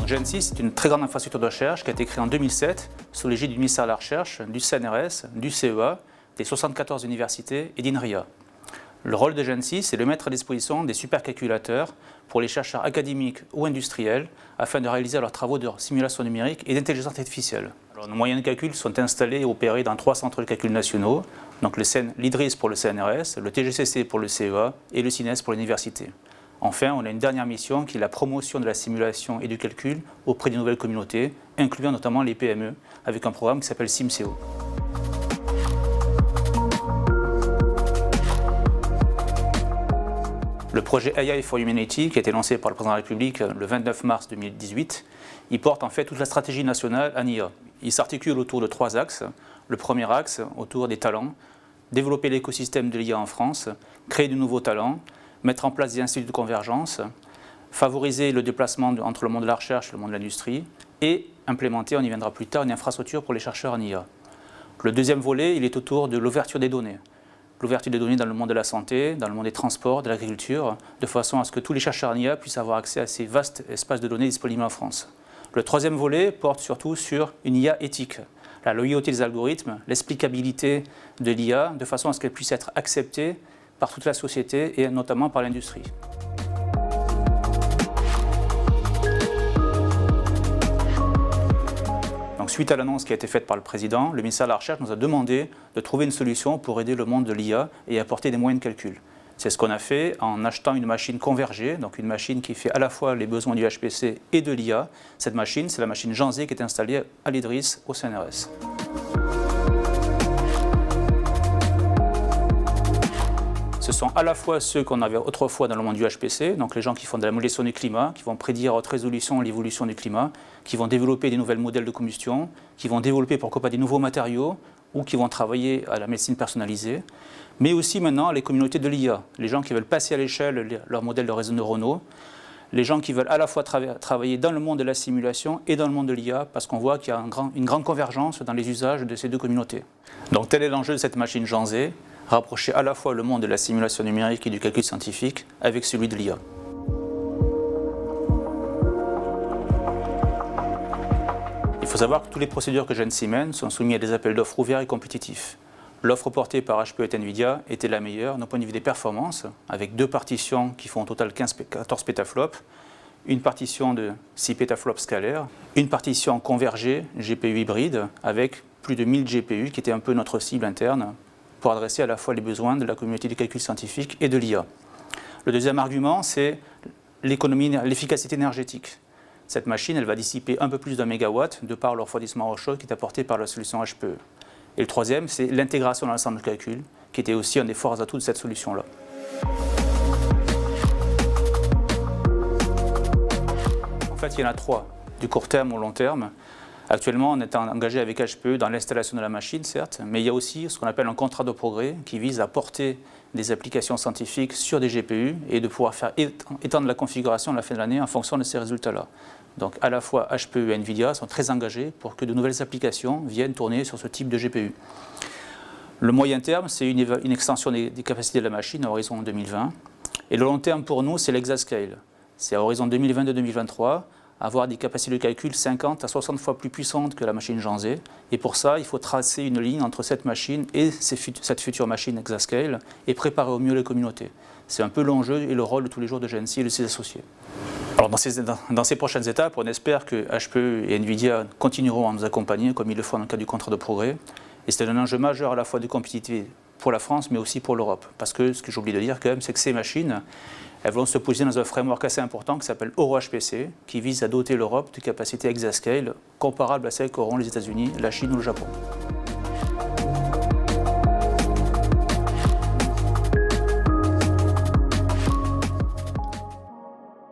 GENSI, c'est une très grande infrastructure de recherche qui a été créée en 2007 sous l'égide du ministère de la Recherche, du CNRS, du CEA, des 74 universités et d'INRIA. Le rôle de GENSI, c'est de mettre à disposition des supercalculateurs pour les chercheurs académiques ou industriels afin de réaliser leurs travaux de simulation numérique et d'intelligence artificielle. Alors, nos moyens de calcul sont installés et opérés dans 3 centres de calcul nationaux, donc l'IDRIS pour le CNRS, le TGCC pour le CEA et le CINES pour l'université. Enfin, on a une dernière mission qui est la promotion de la simulation et du calcul auprès des nouvelles communautés, incluant notamment les PME, avec un programme qui s'appelle SimCO. Le projet AI for Humanity, qui a été lancé par le président de la République le 29 mars 2018, il porte en fait toute la stratégie nationale en IA. Il s'articule autour de 3 axes. Le premier axe, autour des talents, développer l'écosystème de l'IA en France, créer de nouveaux talents, mettre en place des instituts de convergence, favoriser le déplacement entre le monde de la recherche et le monde de l'industrie et implémenter, on y viendra plus tard, une infrastructure pour les chercheurs en IA. Le deuxième volet, il est autour de l'ouverture des données. L'ouverture des données dans le monde de la santé, dans le monde des transports, de l'agriculture, de façon à ce que tous les chercheurs en IA puissent avoir accès à ces vastes espaces de données disponibles en France. Le troisième volet porte surtout sur une IA éthique. La loyauté des algorithmes, l'explicabilité de l'IA, de façon à ce qu'elle puisse être acceptée par toute la société et notamment par l'industrie. Donc, suite à l'annonce qui a été faite par le président, le ministère de la Recherche nous a demandé de trouver une solution pour aider le monde de l'IA et apporter des moyens de calcul. C'est ce qu'on a fait en achetant une machine convergée, donc une machine qui fait à la fois les besoins du HPC et de l'IA. Cette machine, c'est la machine Janzé qui est installée à l'IDRIS au CNRS. Ce sont à la fois ceux qu'on avait autrefois dans le monde du HPC, donc les gens qui font de la modélisation du climat, qui vont prédire à haute résolution l'évolution du climat, qui vont développer des nouvelles modèles de combustion, qui vont développer pourquoi pas des nouveaux matériaux ou qui vont travailler à la médecine personnalisée, mais aussi maintenant les communautés de l'IA, les gens qui veulent passer à l'échelle leurs modèles de réseaux neuronaux, les gens qui veulent à la fois travailler dans le monde de la simulation et dans le monde de l'IA, parce qu'on voit qu'il y a une grande convergence dans les usages de ces deux communautés. Donc tel est l'enjeu de cette machine Janzé, rapprocher à la fois le monde de la simulation numérique et du calcul scientifique avec celui de l'IA. Il faut savoir que toutes les procédures que GENSI mène sont soumises à des appels d'offres ouverts et compétitifs. L'offre portée par HPE et NVIDIA était la meilleure d'un point de vue des performances, avec 2 partitions qui font au total 14 pétaflops, une partition de 6 pétaflops scalaires, une partition convergée GPU hybride avec plus de 1000 GPU qui était un peu notre cible interne pour adresser à la fois les besoins de la communauté du calcul scientifique et de l'IA. Le deuxième argument, c'est l'efficacité énergétique. Cette machine, elle va dissiper un peu plus d'1 mégawatt de par le refroidissement au chaud qui est apporté par la solution HPE. Et le troisième, c'est l'intégration dans l'ensemble de calcul, qui était aussi un des forts atouts de cette solution-là. En fait, il y en a 3, du court terme au long terme. Actuellement, on est engagé avec HPE dans l'installation de la machine, certes, mais il y a aussi ce qu'on appelle un contrat de progrès qui vise à porter des applications scientifiques sur des GPU et de pouvoir faire étendre la configuration à la fin de l'année en fonction de ces résultats-là. Donc à la fois HPE et NVIDIA sont très engagés pour que de nouvelles applications viennent tourner sur ce type de GPU. Le moyen terme, c'est une extension des capacités de la machine à horizon 2020. Et le long terme pour nous, c'est l'exascale. C'est à horizon 2022-2023, avoir des capacités de calcul 50 à 60 fois plus puissantes que la machine Janzé. Et pour ça, il faut tracer une ligne entre cette machine et cette future machine exascale et préparer au mieux les communautés. C'est un peu l'enjeu et le rôle de tous les jours de GENSI et de ses associés. Alors dans ces prochaines étapes, on espère que HPE et NVIDIA continueront à nous accompagner comme ils le font dans le cadre du contrat de progrès. Et c'est un enjeu majeur à la fois de compétitivité pour la France, mais aussi pour l'Europe. Parce que ce que j'oublie de dire quand même, c'est que ces machines, elles vont se positionner dans un framework assez important qui s'appelle EuroHPC, qui vise à doter l'Europe de capacités exascale comparables à celles qu'auront les États-Unis, la Chine ou le Japon.